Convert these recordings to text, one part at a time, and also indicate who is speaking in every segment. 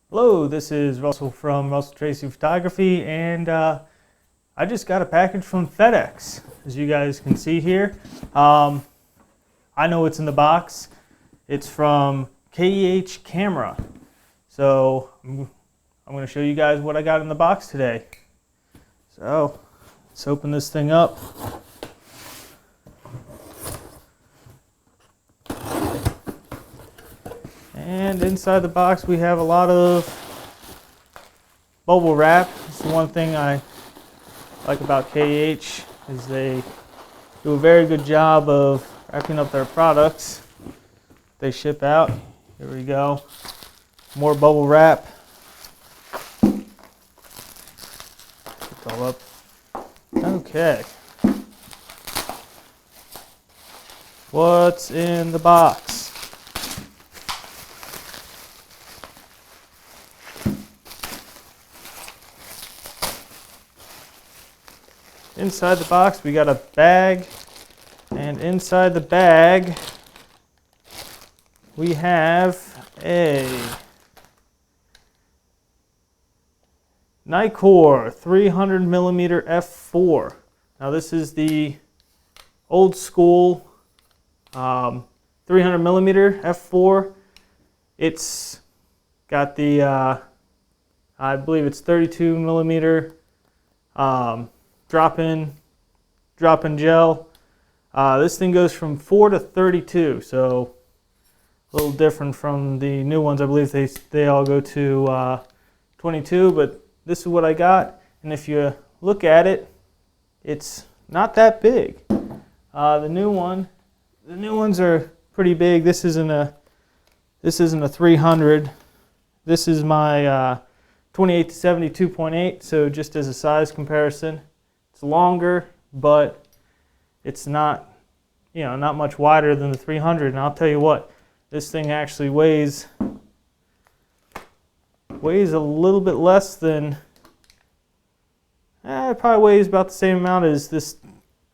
Speaker 1: Hello, this is Russell from Russell Tracy Photography, and I just got a package from FedEx, as you guys can see here. I know what's in the box. It's from KEH Camera. So I'm going to show you guys what I got in the box today. So let's open this thing up. And inside the box we have a lot of bubble wrap. It's the one thing I like about KH is they do a very good job of wrapping up their products they ship out. Here we go. More bubble wrap. Pick it all up. Okay. What's in the box? Inside the box we got a bag, and inside the bag we have a Nikon 300mm f4. Now this is the old school 300mm f4. It's got the I believe it's 32mm drop-in gel. This thing goes from 4 to 32, so a little different from the new ones. I believe they all go to 22, but this is what I got. And if you look at it, it's not that big. The new ones are pretty big. This isn't a 300. This is my 28 to 72.8. So just as a size comparison. It's longer, but it's not, not much wider than the 300. And I'll tell you what, this thing actually weighs a little bit less than, it probably weighs about the same amount as this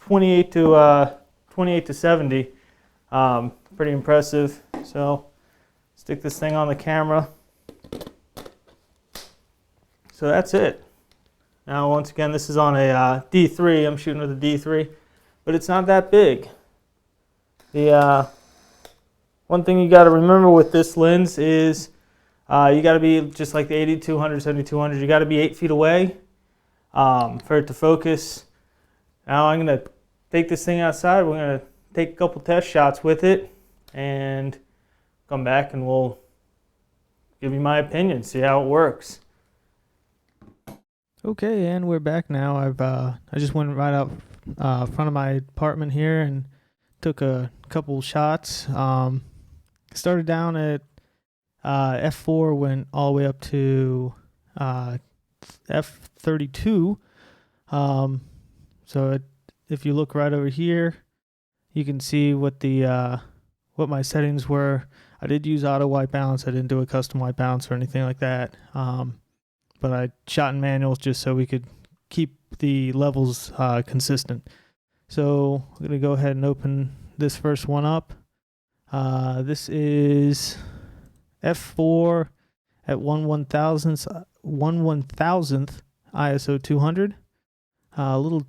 Speaker 1: 28 to 70. Pretty impressive. So stick this thing on the camera. So that's it. Now, once again, this is on a D3. I'm shooting with a D3, but it's not that big. The one thing you got to remember with this lens is you got to be just like the 8200, 7200. You got to be 8 feet away for it to focus. Now, I'm going to take this thing outside. We're going to take a couple test shots with it and come back and we'll give you my opinion, see how it works. Okay, and we're back now. I just went right out front of my apartment here and took a couple shots. Started down at f4, went all the way up to f32. If you look right over here, you can see what my settings were. I did use auto white balance. I didn't do a custom white balance or anything like that. But I shot in manuals just so we could keep the levels consistent. So I'm going to go ahead and open this first one up. This is f4 at 1/1000th ISO 200. A little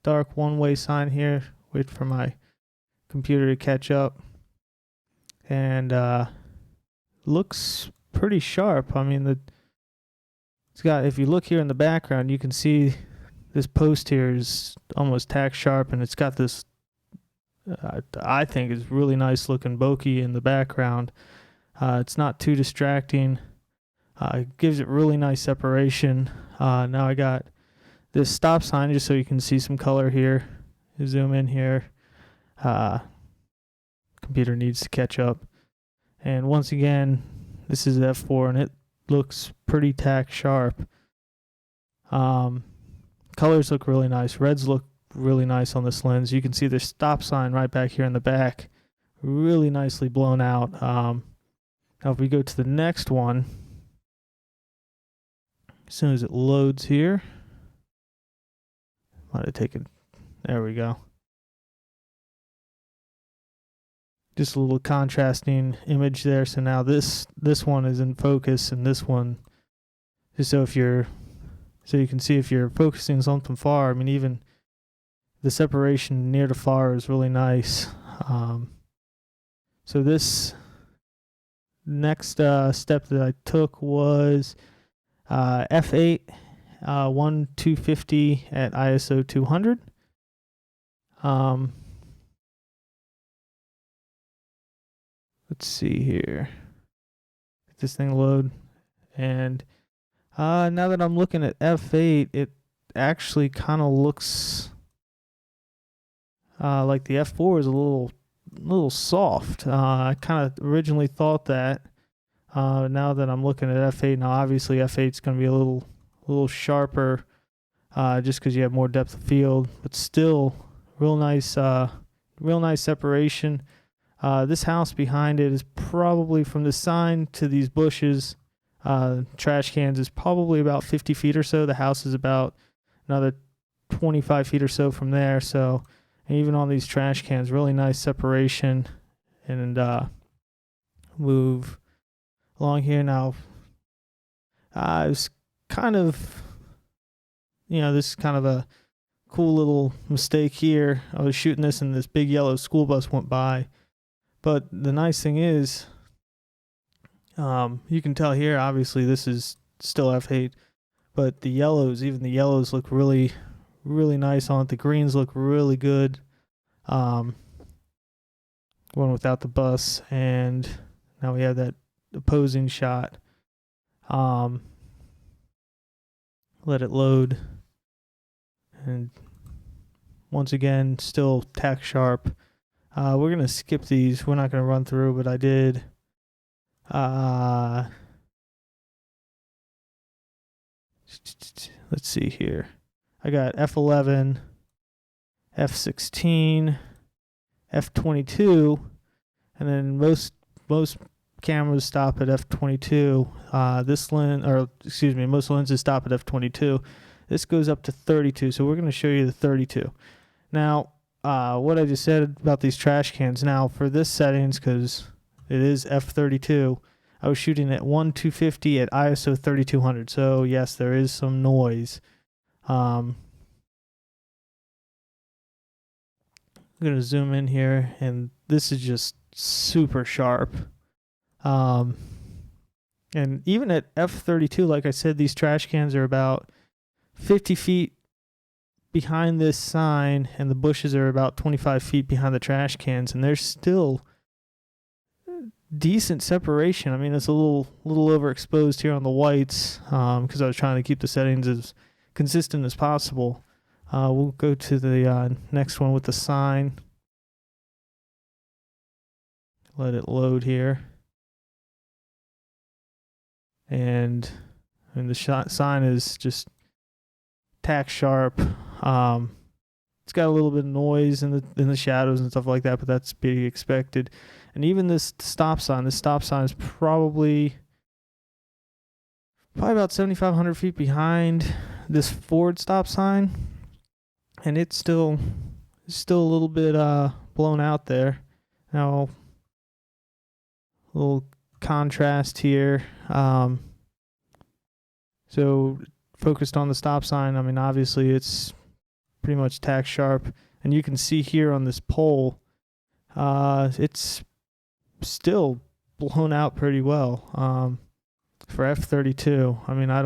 Speaker 1: dark one-way sign here. Wait for my computer to catch up. And looks pretty sharp. I mean, it's got, if you look here in the background, you can see this post here is almost tack sharp, and it's got this I think is really nice looking bokeh in the background. It's not too distracting. It gives it really nice separation. Now I got this stop sign just so you can see some color here. You zoom in here. Computer needs to catch up. And once again, this is f4 and it looks pretty tack sharp. Colors look really nice. Reds look really nice on this lens. You can see the stop sign right back here in the back. Really nicely blown out. Now if we go to the next one, as soon as it loads here, might have taken, there we go. just a little contrasting image there. So now this one is in focus, and this one, just so you can see if you're focusing something far. I mean, even the separation near the far is really nice. So this next step that I took was f8 1/250 at ISO 200. Let's see here. Let this thing load. And now that I'm looking at f8, it actually kind of looks like the f4 is a little soft. I kind of originally thought that. Now that I'm looking at f8, now obviously f8 is going to be a little sharper, just because you have more depth of field, but still real nice separation. This house behind it is probably, from the sign to these bushes, trash cans, is probably about 50 feet or so. The house is about another 25 feet or so from there. So, and even on these trash cans, really nice separation. And move along here now. It's kind of, this is kind of a cool little mistake here. I was shooting this and this big yellow school bus went by. But the nice thing is, you can tell here, obviously this is still f8, but even the yellows look really, really nice on it. The greens look really good. One without the bus, and now we have that opposing shot. Let it load, and once again, still tack sharp. We're gonna skip these. We're not gonna run through, but I did. Let's see here. I got f11, f16, f22, and then most cameras stop at f22. Most lenses stop at f22. This goes up to 32, so we're going to show you the 32. Now, what I just said about these trash cans, now for this settings, because it is f32, I was shooting at 1/250 at ISO 3200. So yes, there is some noise. I'm going to zoom in here, and this is just super sharp. And even at f32, like I said, these trash cans are about 50 feet behind this sign, and the bushes are about 25 feet behind the trash cans, and there's still decent separation. I mean, it's a little overexposed here on the whites, because I was trying to keep the settings as consistent as possible. We'll go to the next one with the sign. Let it load here. And the sign is just tack sharp. It's got a little bit of noise in the shadows and stuff like that, but that's to be expected. And even this stop sign is probably about 7,500 feet behind this Ford stop sign, and it's still a little bit blown out there. Now, a little contrast here. So focused on the stop sign, I mean, obviously it's pretty much tack sharp, and you can see here on this pole, it's still blown out pretty well. For f32, I mean, I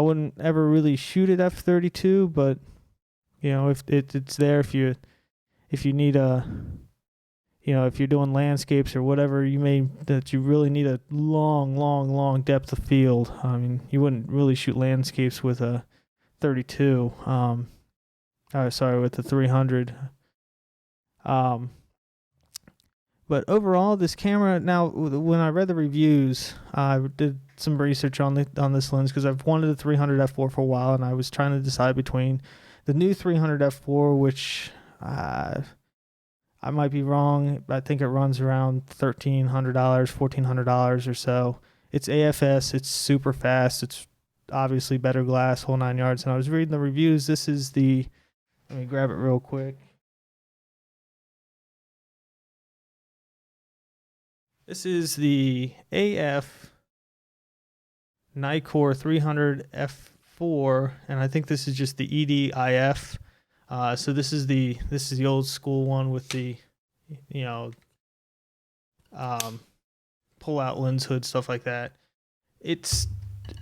Speaker 1: wouldn't ever really shoot at f32, but if it's there, if you need if you're doing landscapes or whatever, that you really need a long depth of field. I mean, you wouldn't really shoot landscapes with a 32. With the 300. But overall, this camera, now when I read the reviews, I did some research on this lens, because I've wanted a 300 f4 for a while, and I was trying to decide between the new 300 f4, which I might be wrong. I think it runs around $1,300, $1,400 or so. It's AFS. It's super fast. It's obviously better glass, whole 9 yards. And I was reading the reviews. This is let me grab it real quick. This is the AF Nikon 300 f4, and I think this is just the EDIF. So this is the old school one with the, pull out lens hood, stuff like that. It's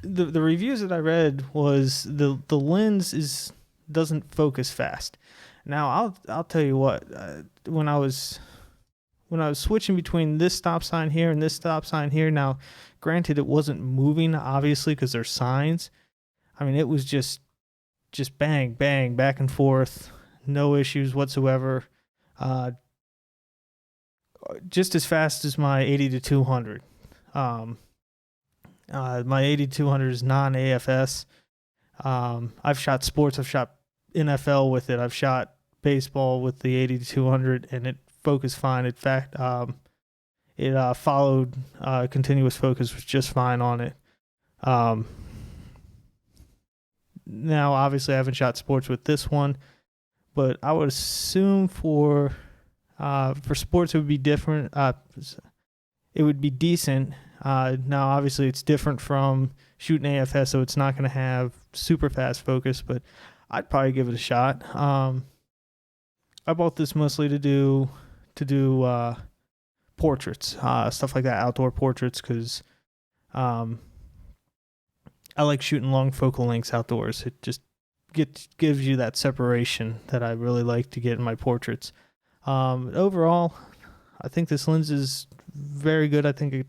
Speaker 1: the reviews that I read was the lens doesn't focus fast. Now I'll tell you what, when I was switching between this stop sign here and this stop sign here, now granted it wasn't moving obviously because there's signs. I mean, it was just bang bang back and forth, no issues whatsoever. Just as fast as my 80-200. My 80-200 is non-AFS. I've shot sports. I've shot NFL with it. I've shot baseball with the 80-200, and it focused fine. In fact, it followed continuous focus was just fine on it. Now, obviously, I haven't shot sports with this one, but I would assume for sports it would be different. It would be decent. Now, obviously, it's different from shooting AFS, so it's not going to have super fast focus, but I'd probably give it a shot. I bought this mostly to do portraits, stuff like that, outdoor portraits, because I like shooting long focal lengths outdoors. It just gives you that separation that I really like to get in my portraits. Overall, I think this lens is very good. I think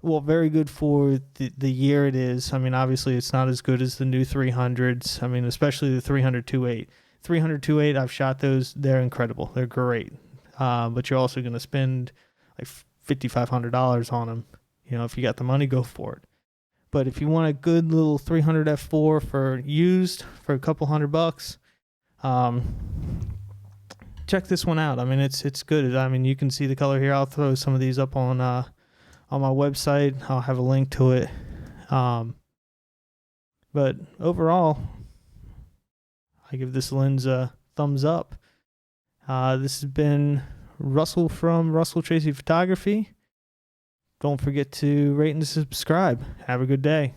Speaker 1: very good for the year it is. I mean, obviously, it's not as good as the new 300s. I mean, especially the 300 2.8. 300 2.8, I've shot those. They're incredible. They're great. But you're also going to spend like $5,500 on them. If you got the money, go for it. But if you want a good little 300 f4 for used for a couple $100, check this one out. I mean, it's good. I mean, you can see the color here. I'll throw some of these up on my website. I'll have a link to it. But overall, I give this lens a thumbs up. This has been Russell from Russell Tracy Photography. Don't forget to rate and subscribe. Have a good day.